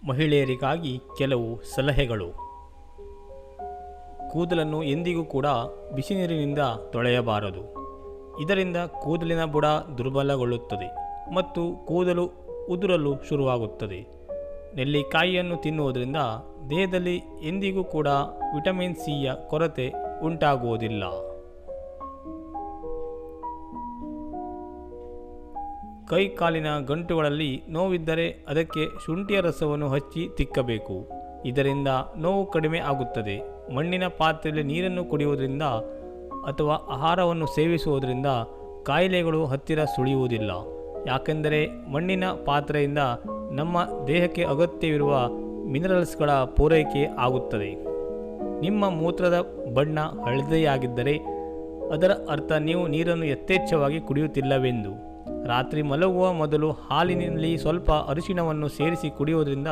ಮಹಿಳೆಯರಿಗಾಗಿ ಕೆಲವು ಸಲಹೆಗಳು. ಕೂದಲನ್ನು ಎಂದಿಗೂ ಕೂಡ ಬಿಸಿ ನೀರಿನಿಂದ ತೊಳೆಯಬಾರದು. ಇದರಿಂದ ಕೂದಲಿನ ಬುಡ ದುರ್ಬಲಗೊಳ್ಳುತ್ತದೆ ಮತ್ತು ಕೂದಲು ಉದುರಲು ಶುರುವಾಗುತ್ತದೆ. ನೆಲ್ಲಿಕಾಯಿಯನ್ನು ತಿನ್ನುವುದರಿಂದ ದೇಹದಲ್ಲಿ ಎಂದಿಗೂ ಕೂಡ ವಿಟಮಿನ್ ಸಿಯ ಕೊರತೆ ಉಂಟಾಗುವುದಿಲ್ಲ. ಕೈ ಕಾಲಿನ ಗಂಟುಗಳಲ್ಲಿ ನೋವಿದ್ದರೆ ಅದಕ್ಕೆ ಶುಂಠಿಯ ರಸವನ್ನು ಹಚ್ಚಿ ತಿಕ್ಕಬೇಕು. ಇದರಿಂದ ನೋವು ಕಡಿಮೆ ಆಗುತ್ತದೆ. ಮಣ್ಣಿನ ಪಾತ್ರೆಯಲ್ಲಿ ನೀರನ್ನು ಕುಡಿಯುವುದರಿಂದ ಅಥವಾ ಆಹಾರವನ್ನು ಸೇವಿಸುವುದರಿಂದ ಕಾಯಿಲೆಗಳು ಹತ್ತಿರ ಸುಳಿಯುವುದಿಲ್ಲ. ಯಾಕೆಂದರೆ ಮಣ್ಣಿನ ಪಾತ್ರೆಯಿಂದ ನಮ್ಮ ದೇಹಕ್ಕೆ ಅಗತ್ಯವಿರುವ ಮಿನರಲ್ಸ್ಗಳ ಪೂರೈಕೆ ಆಗುತ್ತದೆ. ನಿಮ್ಮ ಮೂತ್ರದ ಬಣ್ಣ ಹಳದಿಯಾಗಿದ್ದರೆ ಅದರ ಅರ್ಥ ನೀವು ನೀರನ್ನು ಯಥೇಚ್ಛವಾಗಿ ಕುಡಿಯುತ್ತಿಲ್ಲವೆಂದು. ರಾತ್ರಿ ಮಲಗುವ ಮೊದಲು ಹಾಲಿನಲ್ಲಿ ಸ್ವಲ್ಪ ಅರಿಶಿಣವನ್ನು ಸೇರಿಸಿ ಕುಡಿಯುವುದರಿಂದ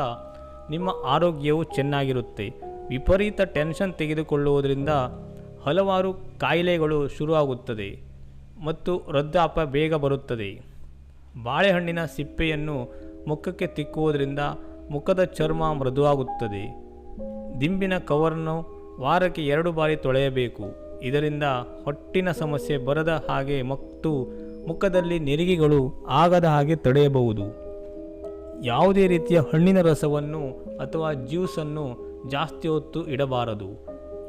ನಿಮ್ಮ ಆರೋಗ್ಯವು ಚೆನ್ನಾಗಿರುತ್ತೆ. ವಿಪರೀತ ಟೆನ್ಷನ್ ತೆಗೆದುಕೊಳ್ಳುವುದರಿಂದ ಹಲವಾರು ಕಾಯಿಲೆಗಳು ಶುರುವಾಗುತ್ತದೆ ಮತ್ತು ವೃದ್ಧಾಪ್ಯ ಬೇಗ ಬರುತ್ತದೆ. ಬಾಳೆಹಣ್ಣಿನ ಸಿಪ್ಪೆಯನ್ನು ಮುಖಕ್ಕೆ ತಿಕ್ಕುವುದರಿಂದ ಮುಖದ ಚರ್ಮ ಮೃದುವಾಗುತ್ತದೆ. ದಿಂಬಿನ ಕವರನ್ನು ವಾರಕ್ಕೆ 2 ಬಾರಿ ತೊಳೆಯಬೇಕು. ಇದರಿಂದ ಹೊಟ್ಟಿನ ಸಮಸ್ಯೆ ಬರದ ಹಾಗೆ ಮತ್ತು ಮುಖದಲ್ಲಿ ನೆರಿಗೆಗಳು ಆಗದ ಹಾಗೆ ತಡೆಯಬಹುದು. ಯಾವುದೇ ರೀತಿಯ ಹಣ್ಣಿನ ರಸವನ್ನು ಅಥವಾ ಜ್ಯೂಸನ್ನು ಜಾಸ್ತಿ ಹೊತ್ತು ಇಡಬಾರದು.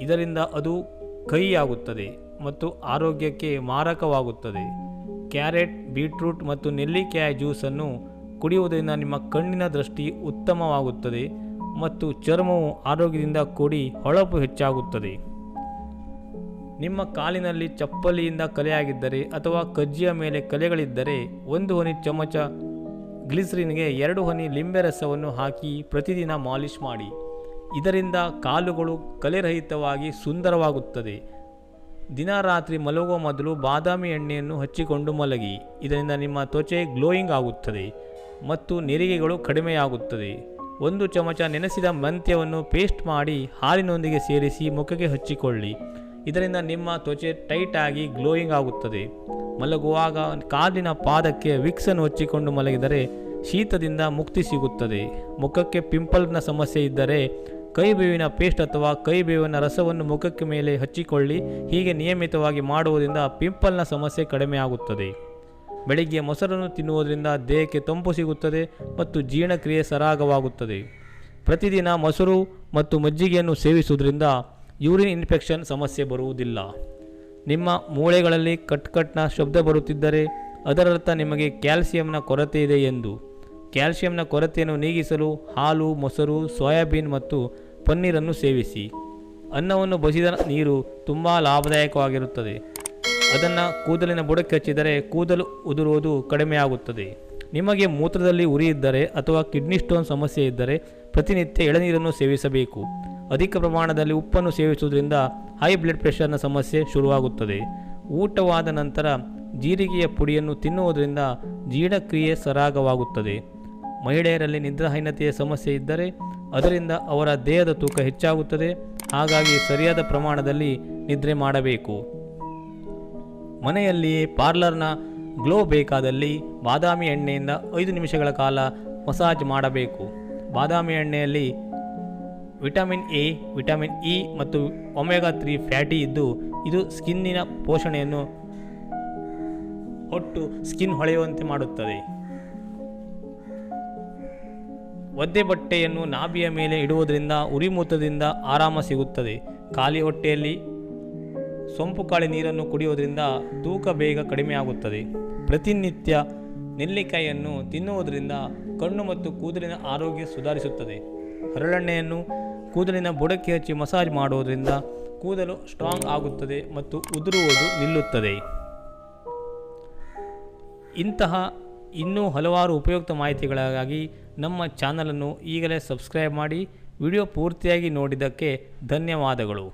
ಇದರಿಂದ ಅದು ಕಹಿಯಾಗುತ್ತದೆ ಮತ್ತು ಆರೋಗ್ಯಕ್ಕೆ ಮಾರಕವಾಗುತ್ತದೆ. ಕ್ಯಾರೆಟ್, ಬೀಟ್ರೂಟ್ ಮತ್ತು ನೆಲ್ಲಿಕಾಯಿ ಜ್ಯೂಸನ್ನು ಕುಡಿಯುವುದರಿಂದ ನಿಮ್ಮ ಕಣ್ಣಿನ ದೃಷ್ಟಿ ಉತ್ತಮವಾಗುತ್ತದೆ ಮತ್ತು ಚರ್ಮವು ಆರೋಗ್ಯದಿಂದ ಕೂಡಿ ಹೊಳಪು ಹೆಚ್ಚಾಗುತ್ತದೆ. ನಿಮ್ಮ ಕಾಲಿನಲ್ಲಿ ಚಪ್ಪಲಿಯಿಂದ ಕಲೆಯಾಗಿದ್ದರೆ ಅಥವಾ ಕಜ್ಜಿಯ ಮೇಲೆ ಕಲೆಗಳಿದ್ದರೆ 1 ಹನಿ ಚಮಚ ಗ್ಲಿಸರಿನ್ಗೆ 2 ಹನಿ ಲಿಂಬೆ ರಸವನ್ನು ಹಾಕಿ ಪ್ರತಿದಿನ ಮಾಲಿಷ್ ಮಾಡಿ. ಇದರಿಂದ ಕಾಲುಗಳು ಕಲೆರಹಿತವಾಗಿ ಸುಂದರವಾಗುತ್ತದೆ. ದಿನ ರಾತ್ರಿ ಮಲಗುವ ಮೊದಲು ಬಾದಾಮಿ ಎಣ್ಣೆಯನ್ನು ಹಚ್ಚಿಕೊಂಡು ಮಲಗಿ. ಇದರಿಂದ ನಿಮ್ಮ ತ್ವಚೆ ಗ್ಲೋಯಿಂಗ್ ಆಗುತ್ತದೆ ಮತ್ತು ನೆರಿಗೆಗಳು ಕಡಿಮೆಯಾಗುತ್ತದೆ. 1 ಚಮಚ ನೆನೆಸಿದ ಮೆಂತ್ಯವನ್ನು ಪೇಸ್ಟ್ ಮಾಡಿ ಹಾಲಿನೊಂದಿಗೆ ಸೇರಿಸಿ ಮುಖಕ್ಕೆ ಹಚ್ಚಿಕೊಳ್ಳಿ. ಇದರಿಂದ ನಿಮ್ಮ ತ್ವಚೆ ಟೈಟ್ ಆಗಿ ಗ್ಲೋಯಿಂಗ್ ಆಗುತ್ತದೆ. ಮಲಗುವಾಗ ಕಾಲಿನ ಪಾದಕ್ಕೆ ವಿಕ್ಸನ್ನು ಹಚ್ಚಿಕೊಂಡು ಮಲಗಿದರೆ ಶೀತದಿಂದ ಮುಕ್ತಿ ಸಿಗುತ್ತದೆ. ಮುಖಕ್ಕೆ ಪಿಂಪಲ್ನ ಸಮಸ್ಯೆ ಇದ್ದರೆ ಕೈಬೇವಿನ ಪೇಸ್ಟ್ ಅಥವಾ ಕೈಬೇವಿನ ರಸವನ್ನು ಮುಖಕ್ಕೆ ಮೇಲೆ ಹಚ್ಚಿಕೊಳ್ಳಿ. ಹೀಗೆ ನಿಯಮಿತವಾಗಿ ಮಾಡುವುದರಿಂದ ಪಿಂಪಲ್ನ ಸಮಸ್ಯೆ ಕಡಿಮೆ ಆಗುತ್ತದೆ. ಬೆಳಿಗ್ಗೆ ಮೊಸರನ್ನು ತಿನ್ನುವುದರಿಂದ ದೇಹಕ್ಕೆ ತಂಪು ಸಿಗುತ್ತದೆ ಮತ್ತು ಜೀರ್ಣಕ್ರಿಯೆ ಸರಾಗವಾಗುತ್ತದೆ. ಪ್ರತಿದಿನ ಮೊಸರು ಮತ್ತು ಮಜ್ಜಿಗೆಯನ್ನು ಸೇವಿಸುವುದರಿಂದ ಯೂರಿನ್ ಇನ್ಫೆಕ್ಷನ್ ಸಮಸ್ಯೆ ಬರುವುದಿಲ್ಲ. ನಿಮ್ಮ ಮೂಳೆಗಳಲ್ಲಿ ಕಟ್ಕಟ್ನ ಶಬ್ದ ಬರುತ್ತಿದ್ದರೆ ಅದರರ್ಥ ನಿಮಗೆ ಕ್ಯಾಲ್ಸಿಯಂನ ಕೊರತೆ ಇದೆ ಎಂದು. ಕ್ಯಾಲ್ಸಿಯಂನ ಕೊರತೆಯನ್ನು ನೀಗಿಸಲು ಹಾಲು, ಮೊಸರು, ಸೋಯಾಬೀನ್ ಮತ್ತು ಪನ್ನೀರನ್ನು ಸೇವಿಸಿ. ಅನ್ನವನ್ನು ಬಸಿದ ನೀರು ತುಂಬ ಲಾಭದಾಯಕವಾಗಿರುತ್ತದೆ. ಅದನ್ನು ಕೂದಲಿನ ಬುಡಕ್ಕೆ ಹಚ್ಚಿದರೆ ಕೂದಲು ಉದುರುವುದು ಕಡಿಮೆಯಾಗುತ್ತದೆ. ನಿಮಗೆ ಮೂತ್ರದಲ್ಲಿ ಉರಿ ಇದ್ದರೆ ಅಥವಾ ಕಿಡ್ನಿ ಸ್ಟೋನ್ ಸಮಸ್ಯೆ ಇದ್ದರೆ ಪ್ರತಿನಿತ್ಯ ಎಳನೀರನ್ನು ಸೇವಿಸಬೇಕು. ಅಧಿಕ ಪ್ರಮಾಣದಲ್ಲಿ ಉಪ್ಪನ್ನು ಸೇವಿಸುವುದರಿಂದ ಹೈ ಬ್ಲಡ್ ಪ್ರೆಷರ್ನ ಸಮಸ್ಯೆ ಶುರುವಾಗುತ್ತದೆ. ಊಟವಾದ ನಂತರ ಜೀರಿಗೆಯ ಪುಡಿಯನ್ನು ತಿನ್ನುವುದರಿಂದ ಜೀರ್ಣಕ್ರಿಯೆ ಸರಾಗವಾಗುತ್ತದೆ. ಮಹಿಳೆಯರಲ್ಲಿ ನಿದ್ರಾಹೀನತೆಯ ಸಮಸ್ಯೆ ಇದ್ದರೆ ಅದರಿಂದ ಅವರ ದೇಹದ ತೂಕ ಹೆಚ್ಚಾಗುತ್ತದೆ. ಹಾಗಾಗಿ ಸರಿಯಾದ ಪ್ರಮಾಣದಲ್ಲಿ ನಿದ್ರೆ ಮಾಡಬೇಕು. ಮನೆಯಲ್ಲಿಯೇ ಪಾರ್ಲರ್ನ ಗ್ಲೋ ಬೇಕಾದಲ್ಲಿ ಬಾದಾಮಿ ಎಣ್ಣೆಯಿಂದ 5 ನಿಮಿಷಗಳ ಕಾಲ ಮಸಾಜ್ ಮಾಡಬೇಕು. ಬಾದಾಮಿ ಎಣ್ಣೆಯಲ್ಲಿ ವಿಟಮಿನ್ ಎ, ವಿಟಮಿನ್ ಇ ಮತ್ತು ಒಮೆಗಾ 3 ಫ್ಯಾಟಿ ಇದ್ದು ಇದು ಸ್ಕಿನ್ನಿನ ಪೋಷಣೆಯನ್ನು ಒಟ್ಟು ಸ್ಕಿನ್ ಹೊಳೆಯುವಂತೆ ಮಾಡುತ್ತದೆ. ಒದ್ದೆ ಬಟ್ಟೆಯನ್ನು ನಾಭಿಯ ಮೇಲೆ ಇಡುವುದರಿಂದ ಉರಿಮೂತ್ರದಿಂದ ಆರಾಮ ಸಿಗುತ್ತದೆ. ಖಾಲಿ ಹೊಟ್ಟೆಯಲ್ಲಿ ಸೊಂಪು ಕಾಳಿ ನೀರನ್ನು ಕುಡಿಯುವುದರಿಂದ ತೂಕ ಬೇಗ ಕಡಿಮೆಯಾಗುತ್ತದೆ. ಪ್ರತಿನಿತ್ಯ ನೆಲ್ಲಿಕಾಯಿಯನ್ನು ತಿನ್ನುವುದರಿಂದ ಕಣ್ಣು ಮತ್ತು ಕೂದಲಿನ ಆರೋಗ್ಯ ಸುಧಾರಿಸುತ್ತದೆ. ಹರಳೆಣ್ಣೆಯನ್ನು ಕೂದಲಿನ ಬುಡಕ್ಕೆ ಹಚ್ಚಿ ಮಸಾಜ್ ಮಾಡುವುದರಿಂದ ಕೂದಲು ಸ್ಟ್ರಾಂಗ್ ಆಗುತ್ತದೆ ಮತ್ತು ಉದುರುವುದು ನಿಲ್ಲುತ್ತದೆ. ಇಂತಹ ಇನ್ನೂ ಹಲವಾರು ಉಪಯುಕ್ತ ಮಾಹಿತಿಗಳಿಗಾಗಿ ನಮ್ಮ ಚಾನಲನ್ನು ಈಗಲೇ ಸಬ್ಸ್ಕ್ರೈಬ್ ಮಾಡಿ. ವಿಡಿಯೋ ಪೂರ್ತಿಯಾಗಿ ನೋಡಿದ್ದಕ್ಕೆ ಧನ್ಯವಾದಗಳು.